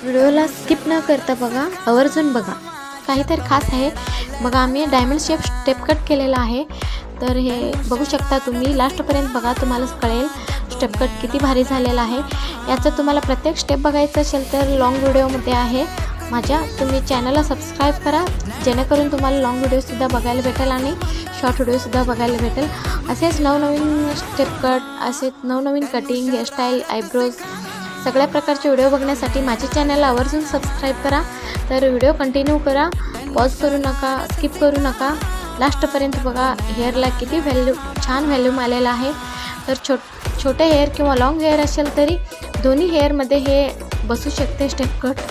व्हिडिओला स्किप न करता बघा, आवर्जून बघा, काहीतरी खास आहे बघा. आम्ही डायमंड शेप स्टेप कट केलेला आहे, तर हे बघू शकता तुम्ही. लास्टपर्यंत बघा, तुम्हाला कळेल स्टेप कट किती भारी झालेला आहे. याचं तुम्हाला प्रत्येक स्टेप बघायचं असेल तर लॉंग व्हिडिओमध्ये आहे माझ्या. तुम्ही चॅनलला सबस्क्राईब करा, जेणेकरून तुम्हाला लॉंग व्हिडिओसुद्धा बघायला भेटेल आणि शॉर्ट व्हिडिओसुद्धा बघायला भेटेल. असेच नवनवीन स्टेप कट, असेच नवनवीन कटिंग, हेअरस्टाईल, आयब्रोज सगळ्या प्रकारचे व्हिडिओ बघण्यासाठी माझ्या चॅनलला आवर्जून सबस्क्राईब करा. तर व्हिडिओ कंटिन्यू करा, पॉज करू नका, स्किप करू नका, लास्टपर्यंत बघा. हेअरला किती छान व्हॅल्यूम आलेला आहे. तर छोटे हेअर किंवा लॉंग हेअर असेल तरी दोन्ही हेअरमध्ये हे बसू शकते स्टेप कट.